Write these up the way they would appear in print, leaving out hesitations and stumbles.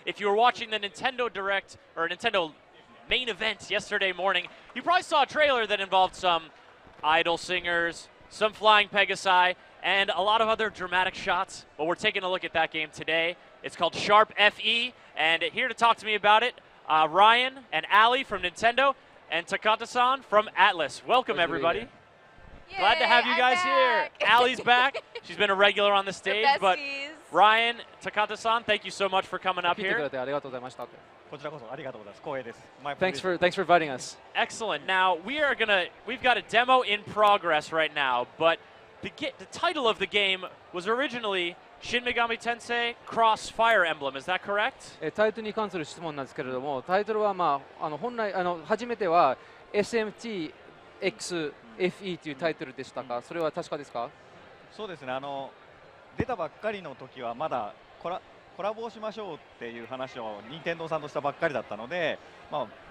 if you were watching the Nintendo Direct or Nintendo main event yesterday morning, you probably saw a trailer that involved some idol singers, some flying Pegasi, and a lot of other dramatic shots. But we're taking a look at that game today. It's called Sharp FE, and here to talk to me about it, Ryan and Ali from Nintendo, and Takata-san from Atlus. Welcome, everybody. Yay, Glad to have you guys here. Ali's back. She's been a regular on the stage, but Ryan, Takata-san, thank you so much for coming up here. Thanks for inviting us. Excellent. Now we've got a demo in progress right now, but the title of the game was originally Shin Megami Tensei Cross Fire Emblem. Is that correct? タイトルに関する質問なんですけれども、タイトルは本来初めては SMT XFE というタイトルでしたか。それは確かですか。そうですね。出たばっかりの時はまだコラボをしましょうっていう話を任天堂さんとしたばっかりだったので、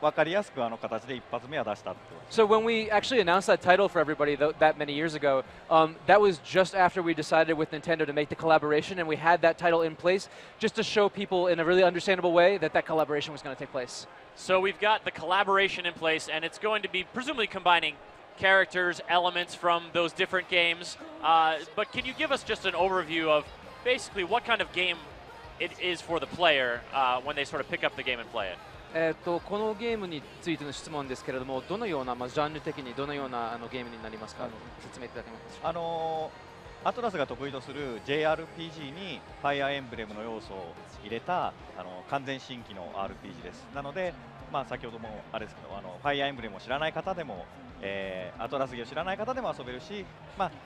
分かりやすく形で一発目は出したって。So when we actually announced that title for everybody that many years ago, that was just after we decided with Nintendo to make the collaboration, and we had that title in place just to show people in a really understandable way that collaboration was going to take place. So we've got the collaboration in place, and it's going to be presumably combining characters, elements from those different games. But can you give us just an overview of basically what kind of game it is for the player when they sort of pick up the game and play it? このゲームについての質問ですけれども、どのような、ジャンル的にどのようなゲームになりますか。説明いただけますか。アトラスが得意とする JRPG にファイアーエンブレムの要素を入れた完全新規の RPG です。なので、先ほどもあれですけど、ファイアーエンブレムを知らない方でも、アトラスゲを知らない方でも遊べるし、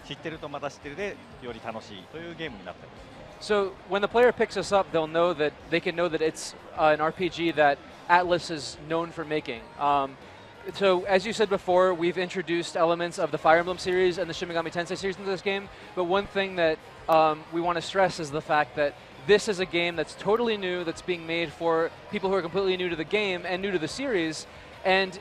知ってるとまた知ってるでより楽しいというゲームになっています。So when the player picks us up, they can know that it's an RPG that Atlus is known for making. So as you said before, we've introduced elements of the Fire Emblem series and the Shin Megami Tensei series into this game, but one thing that we want to stress is the fact that this is a game that's totally new, that's being made for people who are completely new to the game and new to the series, and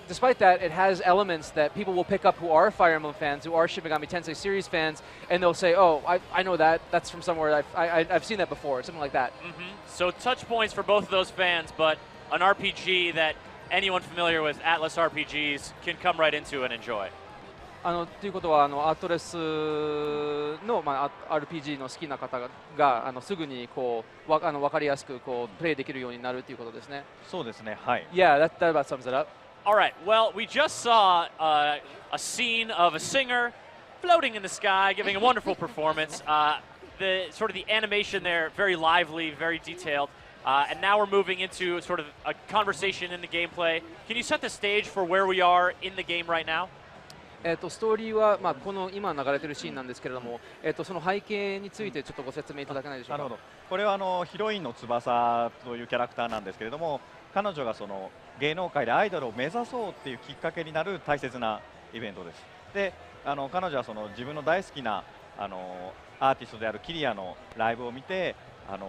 despite that, it has elements that people will pick up who are Fire Emblem fans, who are Shin Megami Tensei series fans, and they'll say, oh, I know that's from somewhere, I've seen that before, something like that. So touch points for both of those fans, but an RPG that anyone familiar with Atlus RPGs can come right into and enjoy. ということはアトレスの、RPG の好きな方がすぐに分かりやすくプレイできるようになるということですね。そうですね。はい。Yeah, that about sums it up. All right. Well, we just saw a scene of a singer floating in the sky, giving a wonderful performance. The animation there, very lively, very detailed. And now we're moving into sort of a conversation in the gameplay. Can you set the stage for where we are in the game right now? ストーリーは、この今流れているシーンなんですけれども、その背景についてちょっとご説明いただけないでしょうか。なるほど。これはヒロインの翼というキャラクターなんですけれども、彼女が芸能界でアイドルを目指そうっていうきっかけになる大切なイベントです。で、彼女は自分の大好きなアーティストであるキリアのライブを見て、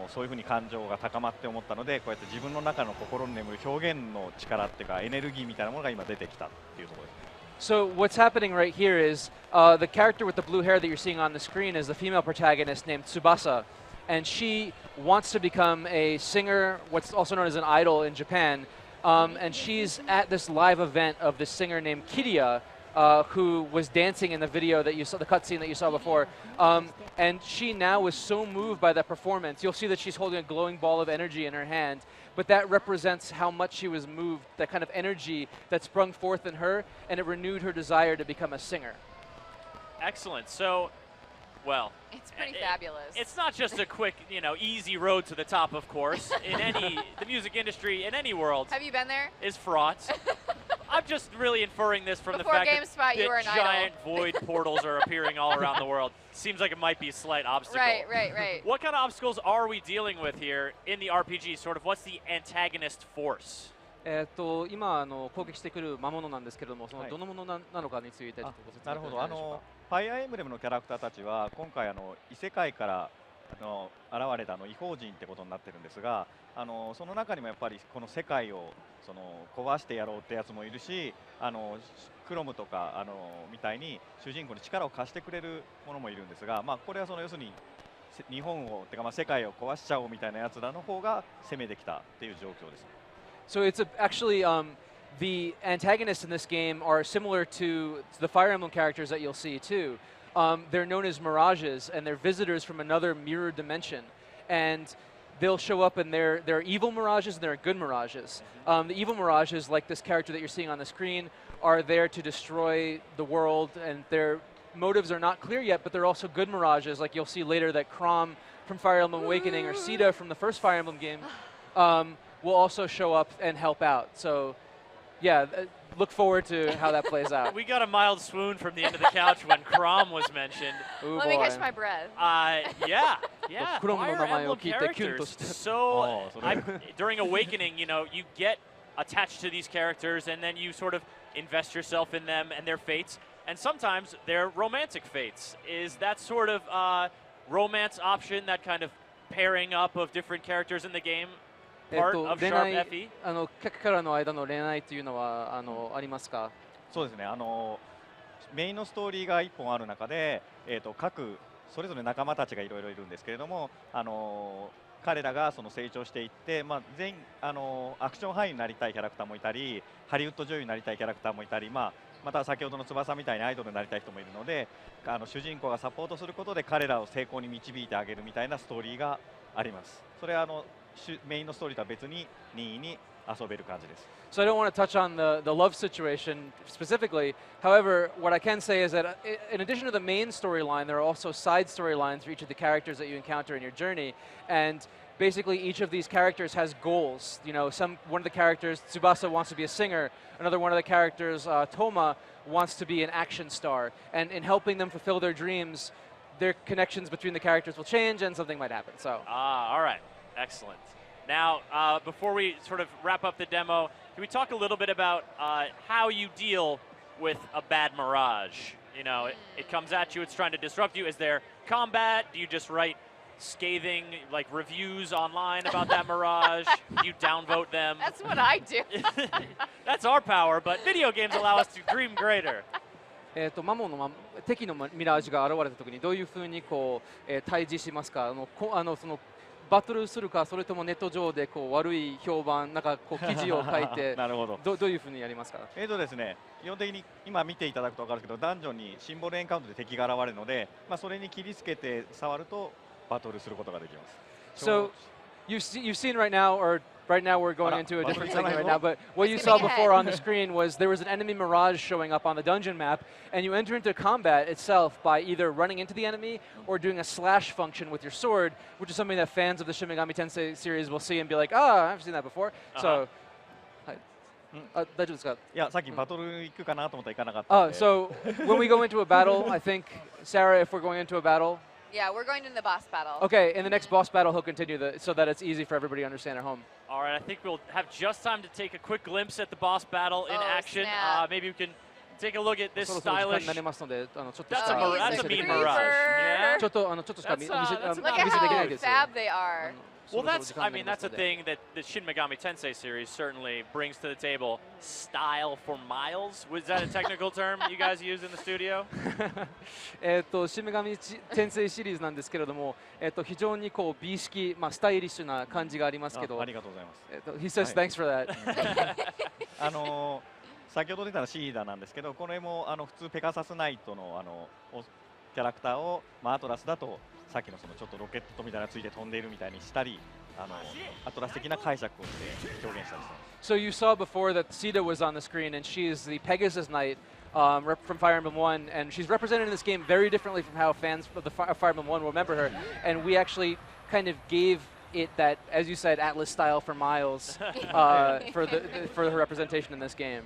そういうふうに感情が高まって思ったので、こうやって自分の中の心に眠る表現の力っていうかエネルギーみたいなものが今出てきたっていうところです。So what's happening right here is the character with the blue hair that you're seeing on the screen is the female protagonist named Tsubasa, and she wants to become a singer, what's also known as an idol in Japan, and she's at this live event of this singer named Kiria, who was dancing in the video that you saw, the cutscene that you saw before, and she now was so moved by that performance. You'll see that she's holding a glowing ball of energy in her hand, but that represents how much she was moved, that kind of energy that sprung forth in her, and it renewed her desire to become a singer. Excellent. So, well, it's pretty fabulous. It's not just a quick, easy road to the top, of course. The music industry in any world. Have you been there? Is fraught. I'm just really inferring this from Before the fact that giant idol. void portals are appearing all around the world. Seems like it might be a slight obstacle. Right. What kind of obstacles are we dealing with here in the RPG? Sort of, what's the antagonist force? 今攻撃してくる魔物なんですけれども、どのものなのかについてちょっとご説明いただけないでしょうか。ファイアーエンブレムのキャラクターたちは今回異世界から現れた異邦人ってことになってるんですが、その中にもやっぱりこの世界を壊してやろうってやつもいるし、クロムとかみたいに主人公に力を貸してくれるものもいるんですが、これは要するに日本をてかまあ世界を壊しちゃおうみたいなやつらの方が攻めてきたっていう状況です。So it's actually the antagonists in this game are similar to the Fire Emblem characters that you'll see too. They're known as mirages, and they're visitors from another mirror dimension. And they'll show up, and there are evil mirages and there are good mirages. The evil mirages, like this character that you're seeing on the screen, are there to destroy the world, and their motives are not clear yet, but they're also good mirages, like you'll see later that Chrom from Fire Emblem Awakening or Sita from the first Fire Emblem game will also show up and help out. So yeah, look forward to how that plays out. We got a mild swoon from the end of the couch when Chrom was mentioned. Ooh, Let me boy. catch my breath. Yeah. Chrom Fire の名前を Emblem 聞いてキュンと characters. して。So Oh, so during Awakening, you know, you get attached to these characters, and then you sort of invest yourself in them and their fates. And sometimes they're romantic fates. Is that sort of romance option, that kind of pairing up of different characters in the game, part of 恋 Sharp 愛 FE? 客からの間の恋愛というのはありますか？そうですね。メインのストーリーが1本ある中で、各それぞれ仲間たちがいろいろいるんですけれども、彼らがその成長していって、まあ、全員アクション俳優になりたいキャラクターもいたり、ハリウッド女優になりたいキャラクターもいたり、また先ほどの翼みたいにアイドルになりたい人もいるので、主人公がサポートすることで彼らを成功に導いてあげるみたいなストーリーがあります。それはメインのストーリーとは別に任意に遊べる感じです。So I don't want to touch on the love situation specifically. However, what I can say is that in addition to the main storyline, there are also side storylines for each of the characters that you encounter in your journey. And basically each of these characters has goals. You know, one of the characters, Tsubasa, wants to be a singer. Another one of the characters, Toma, wants to be an action star. And in helping them fulfill their dreams, their connections between the characters will change and something might happen. So. All right. Excellent. Now, before we sort of wrap up the demo, can we talk a little bit about how you deal with a bad mirage? You know, it comes at you, it's trying to disrupt you. Is there combat? Do you just write scathing like reviews online about that mirage? Do you downvote them? That's what I do. That's our power, but video games allow us to dream greater. マモの敵のミラージュが現れたときにどういうふうにこう、対峙しますか？そのバトルするか、それともネット上でこう悪い評判、なんかこう記事を書いてなるほど。どういうふうにやりますか？ですね、基本的に今見ていただくと分かるけど、ダンジョンにシンボルエンカウントで敵が現れるので、まあ、それに切りつけて触るとバトルすることができます。So you've seen right now, or right now we're going into a different segment right now, but what you Let's saw skip before ahead. on the screen was there was an enemy mirage showing up on the dungeon map, and you enter into combat itself by either running into the enemy or doing a slash function with your sword, which is something that fans of the Shin Megami Tensei series will see and be like, I've seen that before. So, 大丈夫ですか？いや、さっきバトル行くかなと思ったら行かなかったんで。So when we go into a battle, I think, Sarah, if we're going into a battle, Yeah, we're going to the boss battle. okay, in the next boss battle, he'll continue so that it's easy for everybody to understand at home. All right, I think we'll have just time to take a quick glimpse at the boss battle in Oh, action. snap. Maybe we can take a look at this そろそろ時間 stylish. になりますので、ちょっと That's した a ら mirage. 見 That's せ a て mean ください mirage. Yeah. ちょっとちょっとしか That's, 見せ that's Look 見 at せできない how です fab they are. Well, that's, I mean, that's a thing that the Shin Megami Tensei series certainly brings to the table. Style for miles? Was that a technical term you guys use in the studio? 新女神転生シリーズなんですけれども、非常にこう美意識、まあ、スタイリッシュな感じがありますけど、ありがとうございます。he says thanks for that. 先ほど出たらシーダなんですけど、これも普通ペガサスナイトのキャラクターを、まあ、アトラスだとさっきのそのちょっとロケットみたいなのついて飛んでいるみたいにしたり、アトラス的な解釈をして表現したりしてます。So you saw before that Sita was on the screen, and she is the Pegasus Knight from Fire Emblem 1, and she's represented in this game very differently from how fans of the Fire Emblem 1 will remember her. And we actually kind of gave it that, as you said, Atlas style for miles for her representation in this game.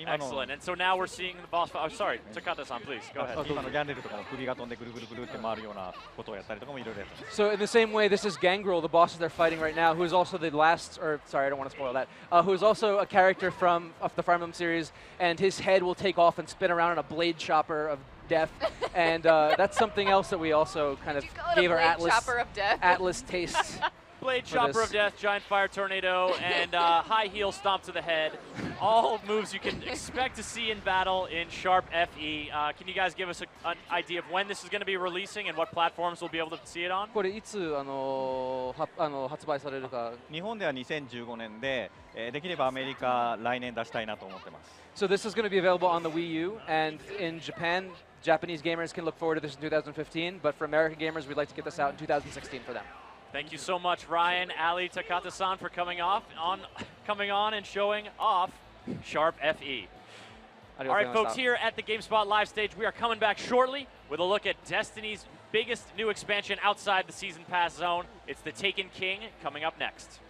Excellent. And so now we're seeing the boss. Oh, sorry. Takata-san, please. Go ahead. 今のギャンレルとかも首が飛んでぐるぐるぐるって回るようなことをやったりとかもいろいろやってます。 So in the same way, this is Gangrel, the bosses they're fighting right now, who is also the last, or sorry, I don't want to spoil that, who is also a character from the Fire Emblem series, and his head will take off and spin around in a blade chopper of death, and that's something else that we also kind of Did you call it gave a our blade chopper of death? Atlas taste. Blade for Chopper this. of Death, Giant Fire Tornado, and High Heel Stomp to the Head. All moves you can expect to see in battle in Sharp FE. Can you guys give us an idea of when this is going to be releasing and what platforms we'll be able to see it on? これいつ発売されるか。日本では2015年で、できればアメリカ来年出したいなと思ってます。 So this is going to be available on the Wii U, and in Japan, Japanese gamers can look forward to this in 2015. But for American gamers, we'd like to get this out in 2016 for them. Thank you so much, Ryan, Ali, Takata-san, for coming on and showing off Sharp FE. All right, folks, here at the GameSpot live stage, we are coming back shortly with a look at Destiny's biggest new expansion outside the Season Pass zone. It's the Taken King coming up next.